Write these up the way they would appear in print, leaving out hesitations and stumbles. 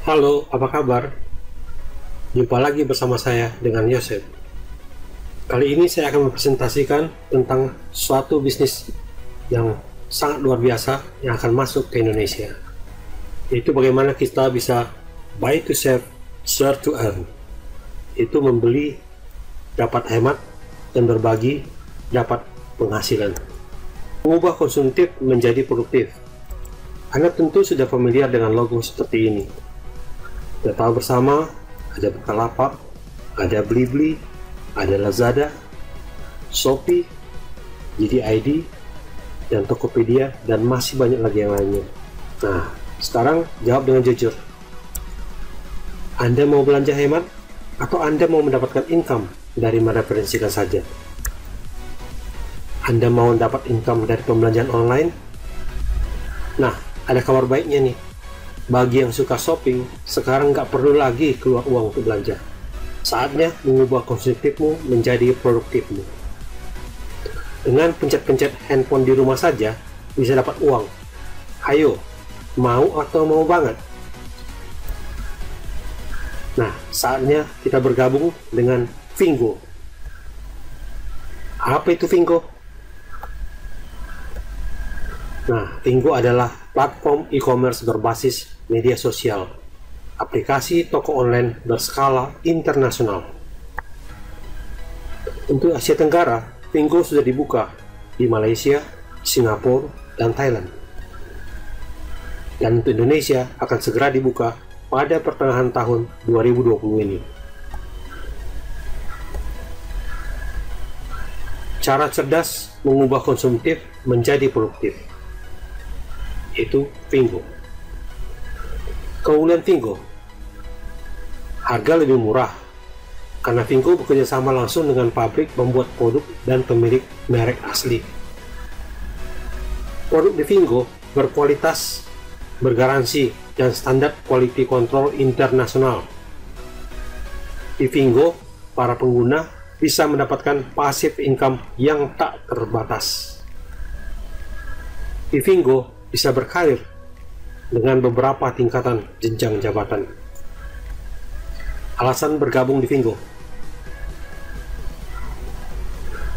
Halo, apa kabar? Jumpa lagi bersama saya dengan Yosef. Kali ini saya akan mempresentasikan tentang suatu bisnis yang sangat luar biasa yang akan masuk ke Indonesia. Yaitu bagaimana kita bisa buy to save, share to earn. Itu membeli, dapat hemat, dan berbagi, dapat penghasilan. Mengubah konsumtif menjadi produktif. Anda tentu sudah familiar dengan logo seperti ini. Kita tahu bersama, ada Bukalapak, ada Blibli, ada Lazada, Shopee, JD.ID, dan Tokopedia, dan masih banyak lagi yang lainnya. Nah, sekarang jawab dengan jujur. Anda mau belanja hemat, atau Anda mau mendapatkan income dari mereferensikan saja? Anda mau dapat income dari pembelanjaan online? Nah, ada kabar baiknya nih. Bagi yang suka shopping, sekarang nggak perlu lagi keluar uang untuk belanja. Saatnya mengubah konsumtifmu menjadi produktifmu. Dengan pencet-pencet handphone di rumah saja, bisa dapat uang. Ayo, mau atau mau banget? Nah, saatnya kita bergabung dengan Fingo. Apa itu Fingo? Nah, Fingo adalah platform e-commerce berbasis media sosial, aplikasi toko online berskala internasional. Untuk Asia Tenggara, Fingo sudah dibuka di Malaysia, Singapura, dan Thailand. Dan untuk Indonesia akan segera dibuka pada pertengahan tahun 2020 ini. Cara cerdas mengubah konsumtif menjadi produktif, itu Fingo. Keunggulan Fingo, harga lebih murah karena Fingo bekerja sama langsung dengan pabrik pembuat produk dan pemilik merek asli. Produk di Fingo berkualitas, bergaransi, dan standar quality control internasional. Di Fingo, para pengguna bisa mendapatkan passive income yang tak terbatas. Di Fingo bisa berkarir dengan beberapa tingkatan jenjang jabatan. Alasan bergabung di Fingo.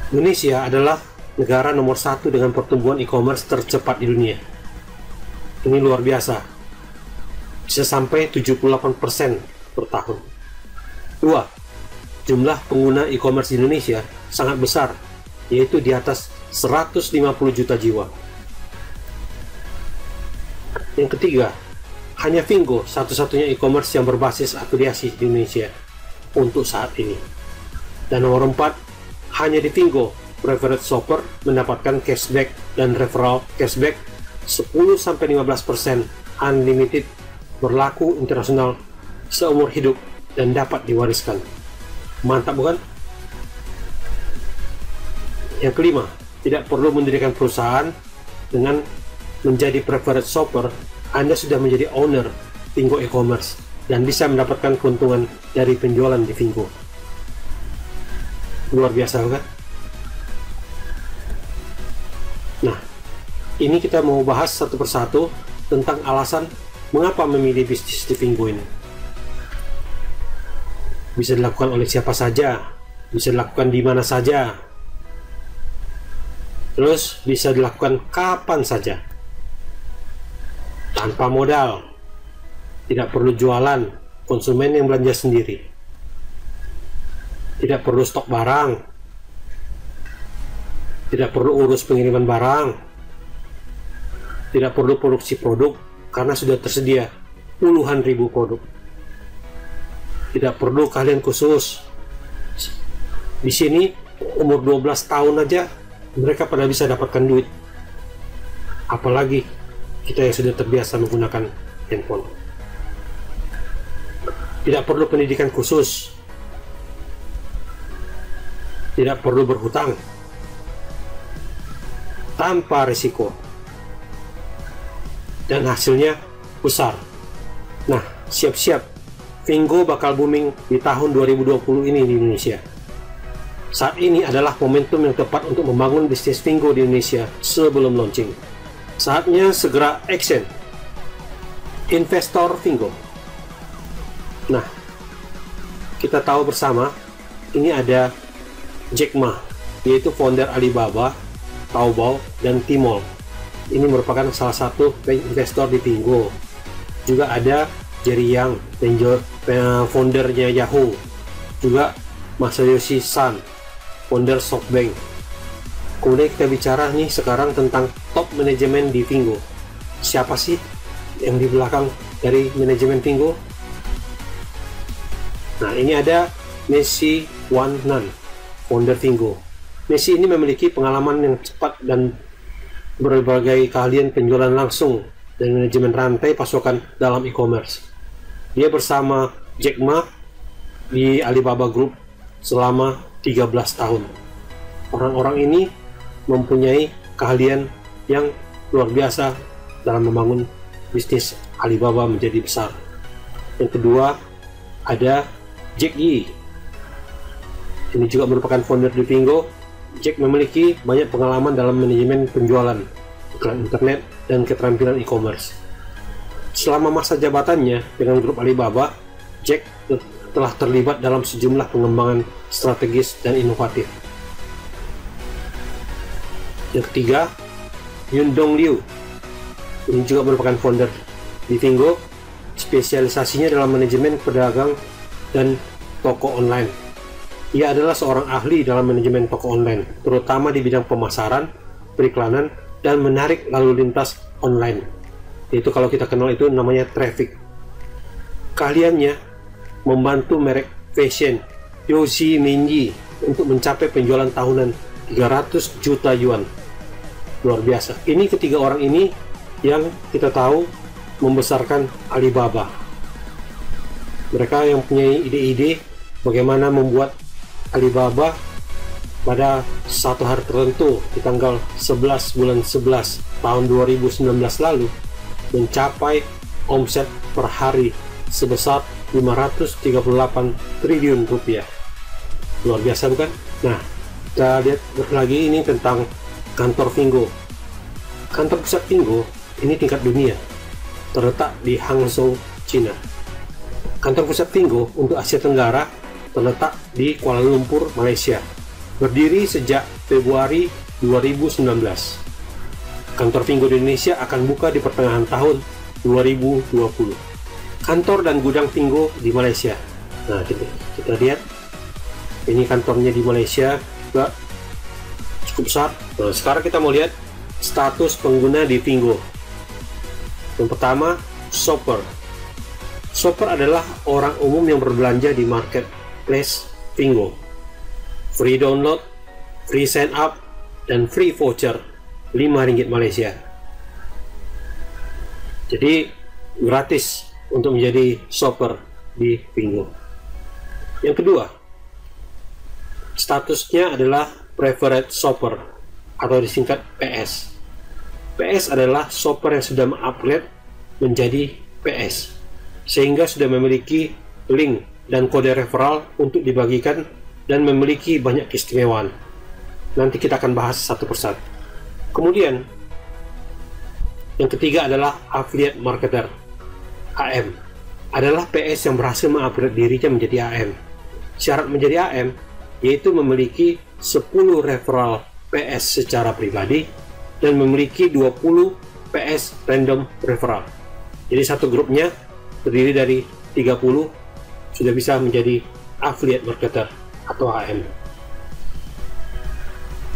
Indonesia adalah negara nomor 1 dengan pertumbuhan e-commerce tercepat di dunia. Ini luar biasa. Bisa sampai 78% per tahun. 2. Jumlah pengguna e-commerce di Indonesia sangat besar, yaitu di atas 150 juta jiwa. Yang ketiga, hanya Fingo satu-satunya e-commerce yang berbasis afiliasi di Indonesia untuk saat ini. Dan nomor 4, hanya di Fingo, preferred shopper mendapatkan cashback dan referral cashback 10-15% unlimited, berlaku internasional, seumur hidup, dan dapat diwariskan. Mantap bukan? Yang kelima, tidak perlu mendirikan perusahaan. Dengan menjadi preferred shopper, Anda sudah menjadi owner Fingo e-commerce dan bisa mendapatkan keuntungan dari penjualan di Fingo. Luar biasa bukan? Nah, ini kita mau bahas satu persatu tentang alasan mengapa memilih bisnis di Fingo ini. Bisa dilakukan oleh siapa saja, bisa dilakukan di mana saja, terus bisa dilakukan kapan saja. Tanpa modal, tidak perlu jualan, konsumen yang belanja sendiri. Tidak perlu stok barang, tidak perlu urus pengiriman barang, tidak perlu produksi produk karena sudah tersedia puluhan ribu produk. Tidak perlu keahlian khusus. Di sini umur 12 tahun aja mereka pada bisa dapatkan duit. Apalagi kita yang sudah terbiasa menggunakan handphone. Tidak perlu pendidikan khusus. Tidak perlu berhutang. Tanpa risiko. Dan hasilnya besar. Nah, siap-siap. Fingo bakal booming di tahun 2020 ini di Indonesia. Saat ini adalah momentum yang tepat untuk membangun bisnis Fingo di Indonesia sebelum launching. Saatnya segera action. Investor Fingo. Nah, kita tahu bersama ini ada Jack Ma, yaitu founder Alibaba, Taobao, dan Tmall. Ini merupakan salah satu investor di Pingo. Juga ada Jerry Yang, foundernya Yahoo. Juga Masayoshi Son, founder SoftBank. Kemudian kita bicara nih sekarang tentang top manajemen di Pingo. Siapa sih yang di belakang dari manajemen Pingo? Nah, ini ada Messi Wan Nan, founder Pingo. Messi ini memiliki pengalaman yang cepat dan berbagai keahlian penjualan langsung dan manajemen rantai pasokan dalam e-commerce. Dia bersama Jack Ma di Alibaba Group selama 13 tahun. Orang-orang ini mempunyai keahlian yang luar biasa dalam membangun bisnis Alibaba menjadi besar. Yang kedua ada Jack Yi. Ini juga merupakan founder di Pingo. Jack memiliki banyak pengalaman dalam manajemen penjualan, iklan internet, dan keterampilan e-commerce. Selama masa jabatannya dengan grup Alibaba, Jack telah terlibat dalam sejumlah pengembangan strategis dan inovatif. Yang ketiga, Yundong Liu. Ini juga merupakan founder di Pingo. Spesialisasinya dalam manajemen pedagang dan toko online. Ia adalah seorang ahli dalam manajemen toko online, terutama di bidang pemasaran, periklanan, dan menarik lalu lintas online. Itu kalau kita kenal itu namanya traffic. Keahliannya membantu merek fashion Yoshi Minji untuk mencapai penjualan tahunan 300 juta yuan. Luar biasa. Ini ketiga orang ini yang kita tahu membesarkan Alibaba. Mereka yang punya ide-ide bagaimana membuat Alibaba pada satu hari tertentu di tanggal 11 bulan 11 tahun 2019 lalu mencapai omset per hari sebesar 538 triliun rupiah. Luar biasa bukan? Nah, kita lihat lagi ini tentang kantor Pingo. Kantor pusat Pingo ini tingkat dunia, terletak di Hangzhou, Cina. Kantor pusat Pingo untuk Asia Tenggara terletak di Kuala Lumpur, Malaysia. Berdiri sejak Februari 2019. Kantor Pingo di Indonesia akan buka di pertengahan tahun 2020. Kantor dan gudang Pingo di Malaysia. Nah, kita lihat ini kantornya di Malaysia juga cukup besar. Nah, sekarang kita mau lihat status pengguna di Pingo. Yang pertama, shopper. Shopper adalah orang umum yang berbelanja di marketplace Pingo. Free download, free sign up, dan free voucher RM5 Malaysia. Jadi gratis untuk menjadi shopper di Pingo. Yang kedua, statusnya adalah preferred shopper atau disingkat PS. PS adalah shopper yang sudah mengupgrade menjadi PS, sehingga sudah memiliki link dan kode referral untuk dibagikan dan memiliki banyak keistimewaan. Nanti kita akan bahas satu persatu. Kemudian yang ketiga adalah affiliate marketer, AM. Adalah PS yang berhasil mengupgrade dirinya menjadi AM. Syarat menjadi AM yaitu memiliki 10 referral PS secara pribadi dan memiliki 20 PS random referral. Jadi satu grupnya terdiri dari 30 sudah bisa menjadi affiliate marketer atau AM.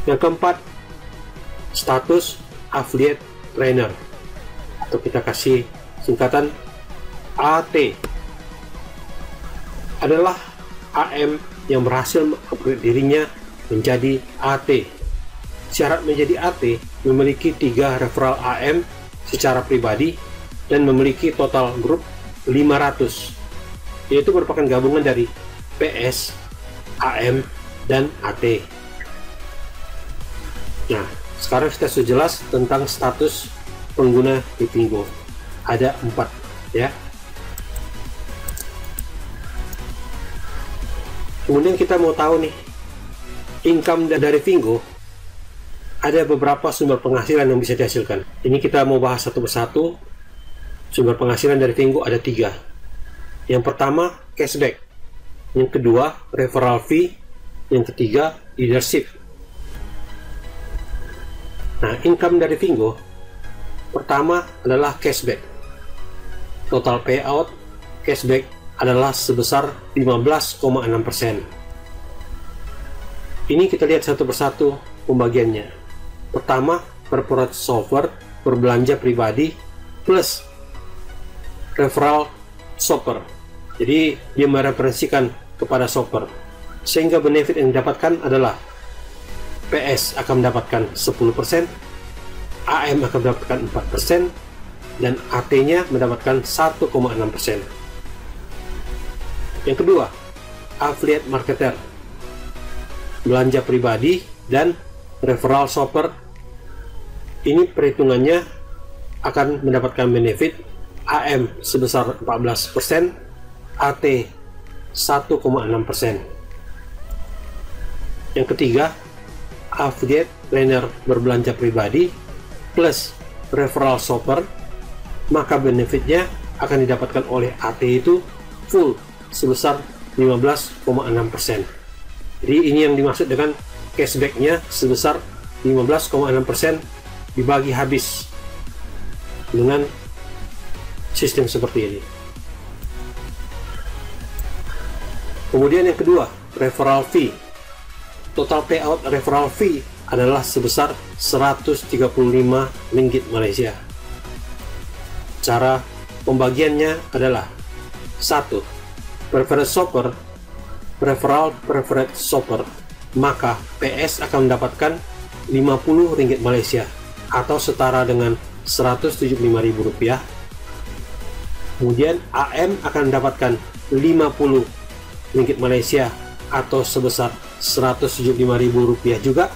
Yang keempat, status affiliate trainer atau kita kasih singkatan AT. Adalah AM yang berhasil mengupgrade dirinya menjadi AT. Syarat menjadi AT memiliki 3 referral AM secara pribadi dan memiliki total grup 500, yaitu merupakan gabungan dari PS, AM, dan AT. Nah, sekarang kita sudah jelas tentang status pengguna di Pingo. Ada 4 ya. Kemudian kita mau tahu nih, income dari Pingo. Ada beberapa sumber penghasilan yang bisa dihasilkan. Ini kita mau bahas satu persatu. Sumber penghasilan dari Pingo ada 3. Yang pertama, cashback. Yang kedua, referral fee. Yang ketiga, leadership. Nah, income dari Vingo pertama adalah cashback. Total payout cashback adalah sebesar 15,6%. Ini kita lihat satu persatu pembagiannya. Pertama, corporate shopper berbelanja pribadi plus referral shopper. Jadi dia mereferensikan kepada shopper, sehingga benefit yang didapatkan adalah PS akan mendapatkan 10%, AM akan mendapatkan 4%, dan AT-nya mendapatkan 1,6%. Yang kedua, affiliate marketer, belanja pribadi dan referral shopper. Ini perhitungannya akan mendapatkan benefit AM sebesar 14%, AT 1,6%. Yang ketiga, affiliate planner berbelanja pribadi plus referral shopper, maka benefitnya akan didapatkan oleh AT itu full sebesar 15,6%. Jadi ini yang dimaksud dengan cashbacknya sebesar 15,6% dibagi habis dengan sistem seperti ini. Kemudian yang kedua, referral fee. Total payout referral fee adalah sebesar 135 ringgit Malaysia. Cara pembagiannya adalah: 1. Preferred shopper, referral preferred shopper, maka PS akan mendapatkan 50 ringgit Malaysia atau setara dengan Rp175.000. Kemudian AM akan mendapatkan 50 ringgit Malaysia atau sebesar Rp175.000 juga,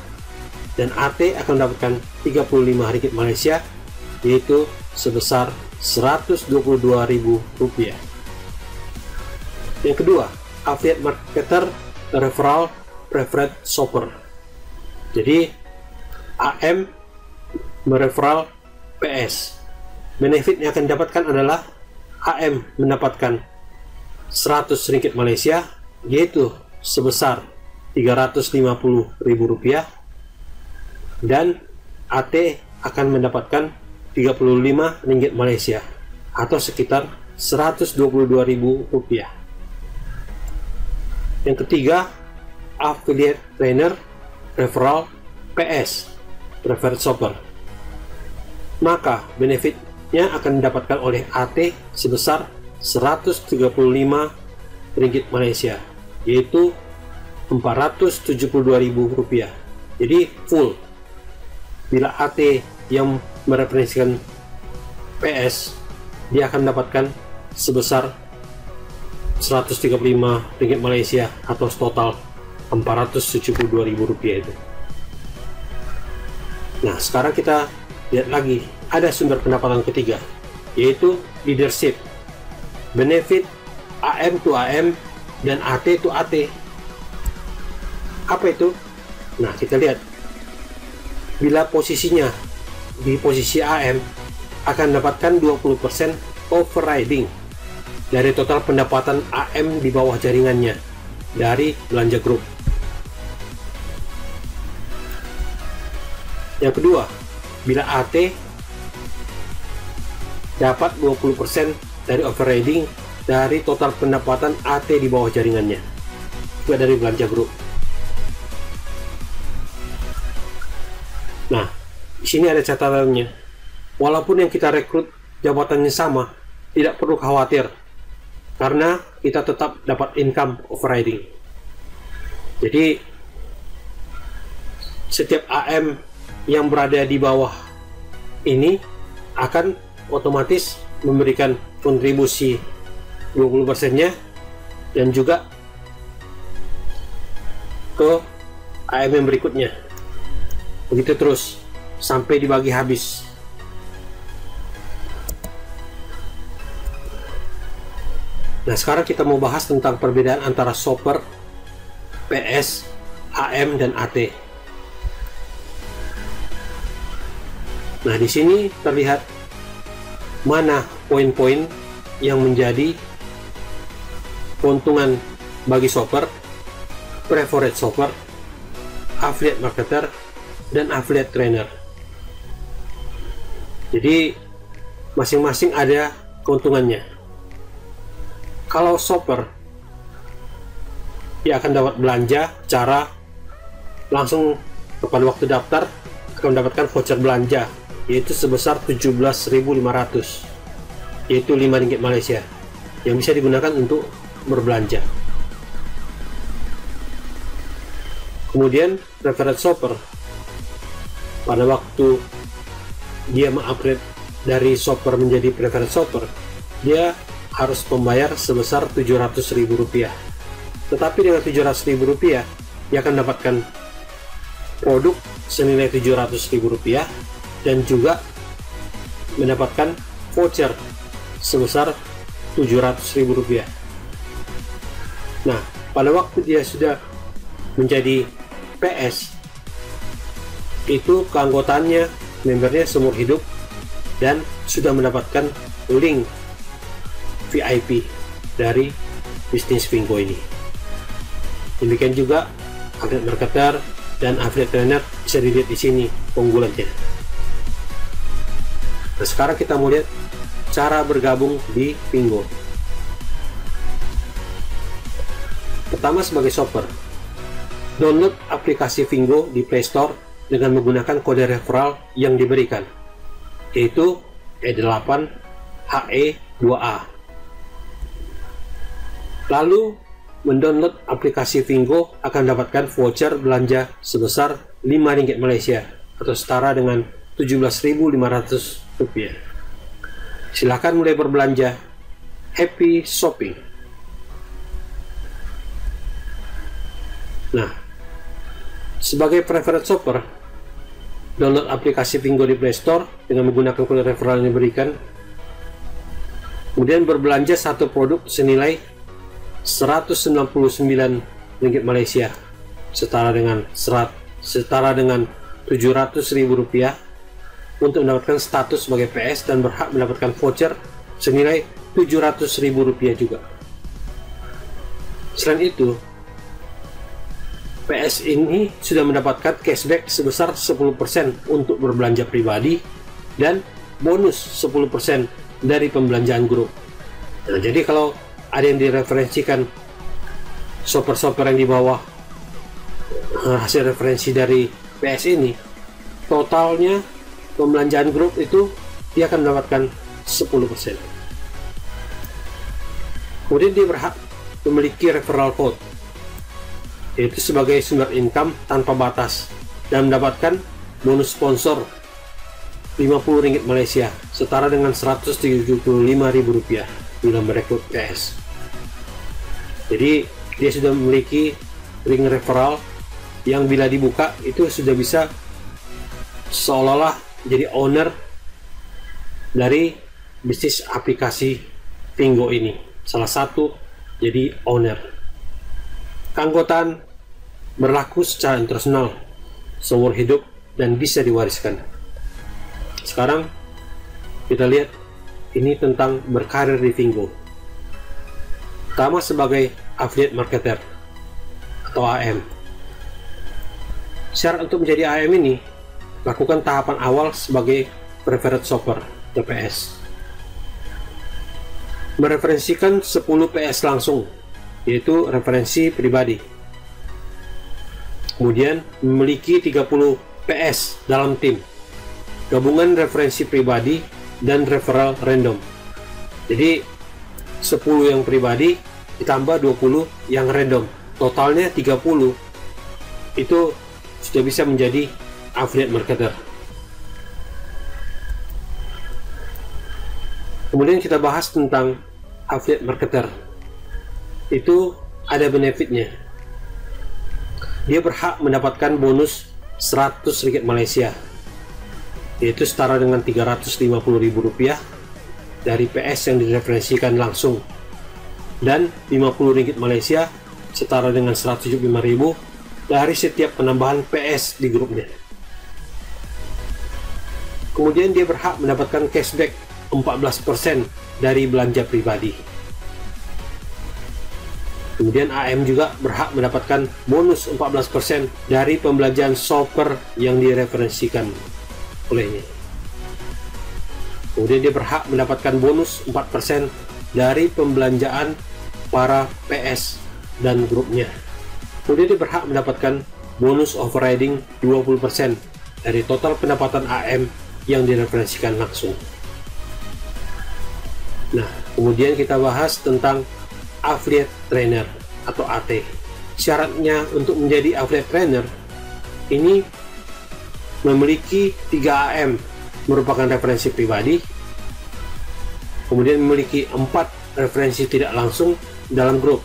dan AT akan mendapatkan 35 ringgit Malaysia yaitu sebesar Rp122.000. Yang kedua, affiliate marketer referral preferred shopper. Jadi AM mereferral PS. Benefit yang akan didapatkan adalah AM mendapatkan 100 ringgit Malaysia yaitu sebesar Rp350.000, dan AT akan mendapatkan 35 ringgit Malaysia atau sekitar Rp122.000. Yang ketiga, affiliate planner referral PS preferred shopper, maka benefitnya akan didapatkan oleh AT sebesar Rp135 ringgit Malaysia yaitu Rp472.000. Jadi full. Bila AT yang mereferensikan PS, dia akan mendapatkan sebesar Rp135 ringgit Malaysia atau total Rp472.000 itu. Nah, sekarang kita lihat lagi, ada sumber pendapatan ketiga yaitu leadership. Benefit AM to AM dan AT to AT. Apa itu? Nah, kita lihat. Bila posisinya di posisi AM, akan mendapatkan 20% overriding dari total pendapatan AM di bawah jaringannya dari belanja grup. Yang kedua, bila AT dapat 20% dari overriding dari total pendapatan AT di bawah jaringannya, juga dari belanja grup. Nah, di sini ada catatannya. Walaupun yang kita rekrut jabatannya sama, tidak perlu khawatir karena kita tetap dapat income overriding. Jadi setiap AM yang berada di bawah ini akan otomatis memberikan kontribusi 20%-nya dan juga ke AM yang berikutnya. Begitu terus sampai dibagi habis. Nah, sekarang kita mau bahas tentang perbedaan antara shopper, PS, AM, dan AT. Nah, di sini terlihat mana poin-poin yang menjadi keuntungan bagi shopper, preferred shopper, affiliate marketer, dan affiliate trainer. Jadi masing-masing ada keuntungannya. Kalau shopper, dia akan dapat belanja cara langsung pada waktu daftar, akan mendapatkan voucher belanja, yaitu sebesar 17.500, yaitu 5 ringgit Malaysia, yang bisa digunakan untuk berbelanja. Kemudian preferred shopper, pada waktu dia mengupgrade dari shopper menjadi preferred shopper, dia harus membayar sebesar Rp700.000. Tetapi dengan Rp700.000, dia akan mendapatkan produk senilai Rp700.000 dan juga mendapatkan voucher sebesar Rp700.000. Nah, pada waktu dia sudah menjadi PS, itu keanggotaannya, membernya seumur hidup dan sudah mendapatkan link VIP dari bisnis Fingo ini. Demikian juga affiliate marketer dan affiliate trainer bisa dilihat di sini keunggulannya. Nah, sekarang kita mau lihat cara bergabung di Fingo. Pertama, sebagai shopper, download aplikasi Fingo di Play Store dengan menggunakan kode referral yang diberikan, yaitu E8HE2A. Lalu mendownload aplikasi Fingo akan mendapatkan voucher belanja sebesar 5 ringgit Malaysia atau setara dengan Rp17.500. Silakan mulai berbelanja. Happy shopping. Nah, sebagai preferred shopper, download aplikasi Fingo di Play Store dengan menggunakan kode referral yang diberikan, kemudian berbelanja satu produk senilai Rp199 Malaysia, setara dengan Rp700.000 untuk mendapatkan status sebagai PS dan berhak mendapatkan voucher senilai Rp700.000 juga. Selain itu, PS ini sudah mendapatkan cashback sebesar 10% untuk berbelanja pribadi dan bonus 10% dari pembelanjaan grup. Nah, jadi kalau ada yang direferensikan shopper-shopper yang di bawah hasil referensi dari PS ini, totalnya pembelanjaan grup itu dia akan mendapatkan 10%. Kemudian dia berhak memiliki referral code, yaitu sebagai sumber income tanpa batas, dan mendapatkan bonus sponsor Rp50 Malaysia, setara dengan Rp175.000 bila merekrut PS. Jadi dia sudah memiliki link referral yang bila dibuka itu sudah bisa seolah-olah jadi owner dari bisnis aplikasi Fingo ini, salah satu jadi owner. Keanggotaan berlaku secara internasional, seumur hidup, dan bisa diwariskan. Sekarang kita lihat ini tentang berkarir di Fingo. Pertama, sebagai affiliate marketer atau AM. Syarat untuk menjadi AM ini, lakukan tahapan awal sebagai preferred shopper (PS). Mereferensikan 10 PS langsung, yaitu referensi pribadi. Kemudian memiliki 30 PS dalam tim, gabungan referensi pribadi dan referral random. Jadi 10 yang pribadi ditambah 20 yang random, totalnya 30. Itu sudah bisa menjadi affiliate marketer. Kemudian kita bahas tentang affiliate marketer. Itu ada benefitnya. Dia berhak mendapatkan bonus Rp100 Malaysia, yaitu setara dengan Rp350.000 dari PS yang direferensikan langsung, dan Rp50 Malaysia setara dengan Rp175.000 dari setiap penambahan PS di grupnya. Kemudian dia berhak mendapatkan cashback 14% dari belanja pribadi. Kemudian AM juga berhak mendapatkan bonus 14% dari pembelanjaan shopper yang direferensikan olehnya. Kemudian dia berhak mendapatkan bonus 4% dari pembelanjaan para PS dan grupnya. Kemudian dia berhak mendapatkan bonus overriding 20% dari total pendapatan AM yang direferensikan langsung. Nah, kemudian kita bahas tentang affiliate trainer atau AT. Syaratnya untuk menjadi affiliate trainer ini memiliki 3 AM, merupakan referensi pribadi, kemudian memiliki 4 referensi tidak langsung dalam grup.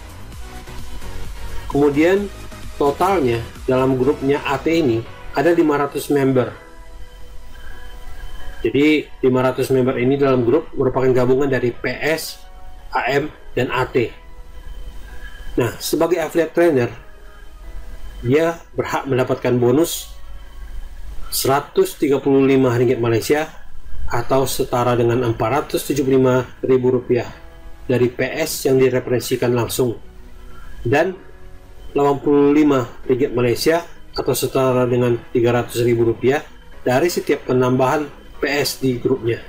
Kemudian totalnya dalam grupnya AT ini ada 500 member. Jadi 500 member ini dalam grup merupakan gabungan dari PS, AM, dan AT. Nah, sebagai affiliate trainer, dia berhak mendapatkan bonus Rp135 Malaysia atau setara dengan Rp475.000 dari PS yang direferensikan langsung, dan Rp85 Malaysia atau setara dengan Rp300.000 dari setiap penambahan PS di grupnya,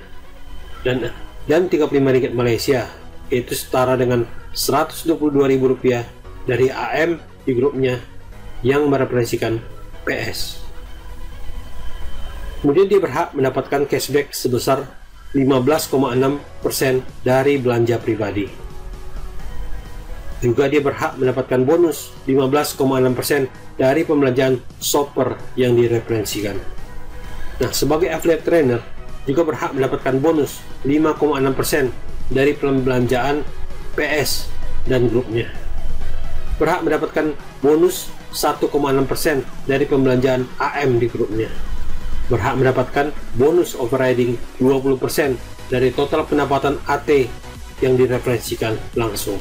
dan Rp35 Malaysia yaitu setara dengan Rp122.000 dari AM di grupnya yang mereferensikan PS. Kemudian dia berhak mendapatkan cashback sebesar 15,6% dari belanja pribadi. Juga dia berhak mendapatkan bonus 15,6% dari pembelanjaan shopper yang direferensikan. Nah, sebagai affiliate trainer juga berhak mendapatkan bonus 5,6% dari pembelanjaan PS dan grupnya. Berhak mendapatkan bonus 1,6% dari pembelanjaan AM di grupnya. Berhak mendapatkan bonus overriding 20% dari total pendapatan AT yang direferensikan langsung.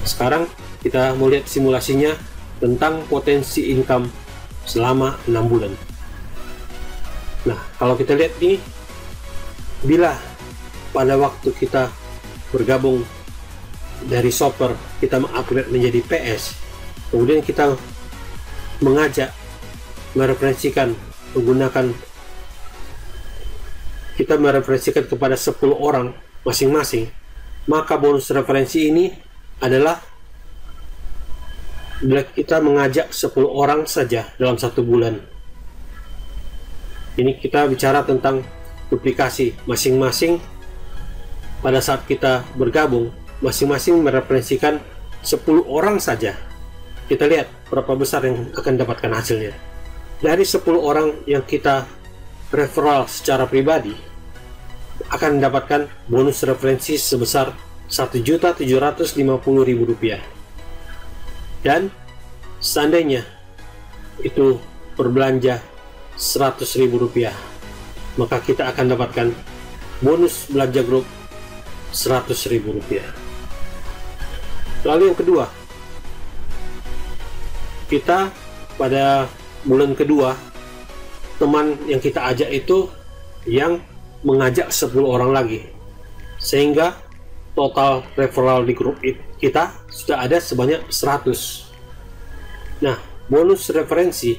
Sekarang kita mau lihat simulasinya tentang potensi income selama 6 bulan. Nah, kalau kita lihat ini, bila pada waktu kita bergabung dari shopper, kita mengupgrade menjadi PS, kemudian kita mengajak, mereferensikan, kita mereferensikan kepada 10 orang masing-masing, maka bonus referensi ini adalah bila kita mengajak 10 orang saja dalam 1 bulan. Ini kita bicara tentang duplikasi. Masing-masing pada saat kita bergabung, masing-masing mereferensikan 10 orang saja. Kita lihat berapa besar yang akan dapatkan hasilnya. Dari 10 orang yang kita referral secara pribadi, akan mendapatkan bonus referensi sebesar Rp1.750.000. Dan seandainya itu berbelanja Rp100.000, maka kita akan dapatkan bonus belanja grup Rp100.000. Lalu yang kedua, kita pada bulan kedua, teman yang kita ajak itu yang mengajak 10 orang lagi, sehingga total referral di grup kita sudah ada sebanyak 100. Nah, bonus referensi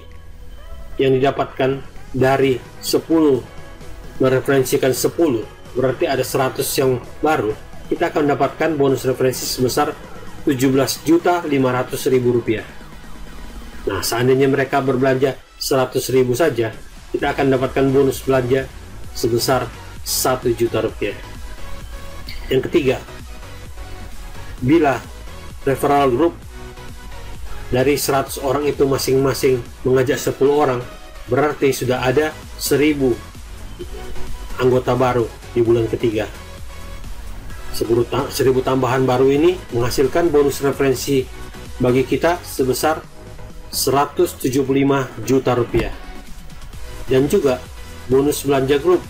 yang didapatkan dari 10 mereferensikan 10, berarti ada 100 yang baru. Kita akan mendapatkan bonus referensi sebesar Rp17.500.000. Nah, seandainya mereka berbelanja 100.000 saja, kita akan mendapatkan bonus belanja sebesar Rp1 juta. Yang ketiga, bila referral group dari 100 orang itu masing-masing mengajak 10 orang, berarti sudah ada 1.000 anggota baru di bulan ketiga. 1.000 tambahan baru ini menghasilkan bonus referensi bagi kita sebesar Rp175 juta, dan juga bonus belanja grup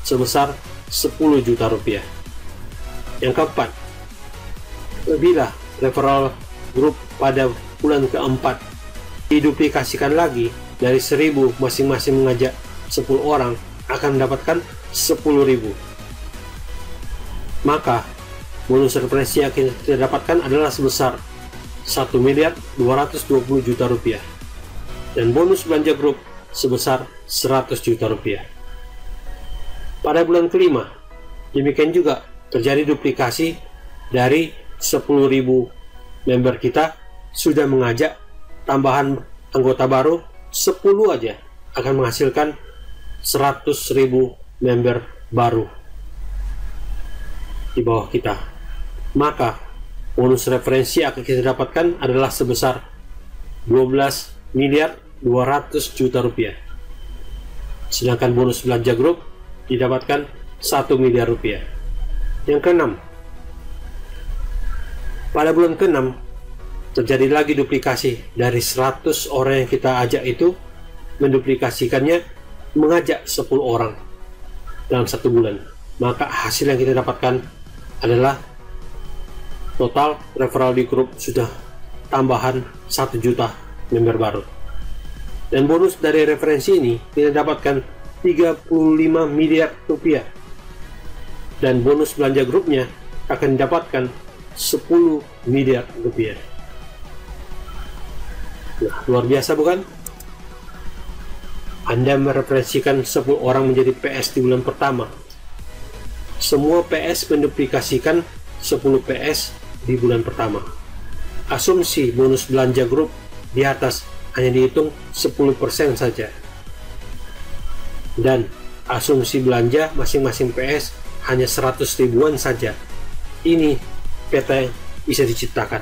sebesar Rp10 juta. Yang keempat, bila referral grup pada bulan keempat diduplikasikan lagi, dari 1.000 masing-masing mengajak 10 orang akan mendapatkan 10.000. Maka bonus referensi yang kita dapatkan adalah sebesar 1.220 juta rupiah, dan bonus belanja grup sebesar 100 juta rupiah. Pada bulan kelima, demikian juga terjadi duplikasi dari 10.000 member kita sudah mengajak tambahan anggota baru 10 aja akan menghasilkan 100.000 member baru di bawah kita. Maka bonus referensi yang akan kita dapatkan adalah sebesar 12.200 juta rupiah. Sedangkan bonus belanja grup didapatkan 1 miliar rupiah. Yang keenam, pada bulan ke-6 terjadi lagi duplikasi dari 100 orang yang kita ajak itu, menduplikasikannya mengajak 10 orang dalam 1 bulan. Maka hasil yang kita dapatkan adalah total referral di grup sudah tambahan 1 juta member baru. Dan bonus dari referensi ini kita dapatkan 35 miliar rupiah, dan bonus belanja grupnya akan didapatkan 10 miliar rupiah. Nah, luar biasa bukan? Anda mereferensikan 10 orang menjadi PS di bulan pertama. Semua PS menduplikasikan 10 PS di bulan pertama. Asumsi bonus belanja grup di atas hanya dihitung 10% saja. Dan asumsi belanja masing-masing PS hanya 100 ribuan saja. Ini peta yang bisa diciptakan.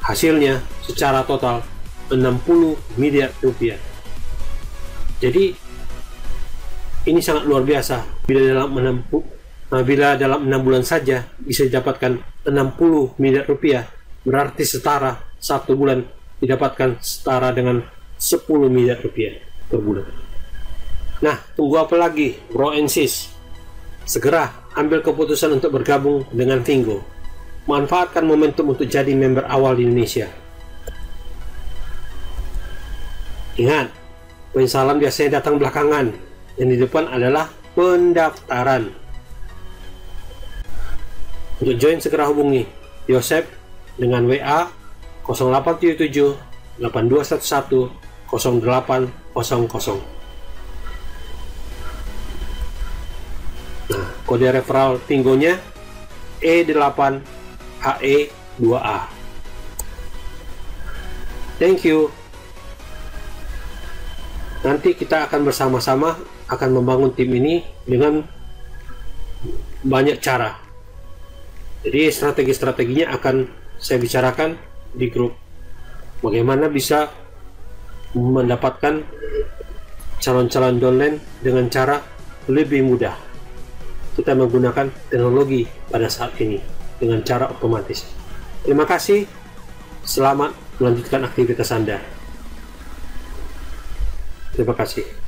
Hasilnya secara total 60 miliar rupiah. Jadi ini sangat luar biasa bila dalam 6 bulan saja bisa didapatkan 60 miliar rupiah, berarti setara 1 bulan didapatkan setara dengan 10 miliar rupiah per bulan. Nah, tunggu apa lagi, bro and sis? Segera ambil keputusan untuk bergabung dengan Vinggo. Manfaatkan momentum untuk jadi member awal di Indonesia. Ingat, penyesalan biasanya datang belakangan. Yang di depan adalah pendaftaran. Untuk join segera hubungi Yosep dengan WA 0877 8211 0800. Nah, kode referral Vinggonya E8HE2A. Thank you. Nanti kita akan bersama-sama akan membangun tim ini dengan banyak cara. Jadi strategi-strateginya akan saya bicarakan di grup. Bagaimana bisa mendapatkan calon-calon downline dengan cara lebih mudah. Kita menggunakan teknologi pada saat ini dengan cara otomatis. Terima kasih. Selamat melanjutkan aktivitas Anda. Terima kasih.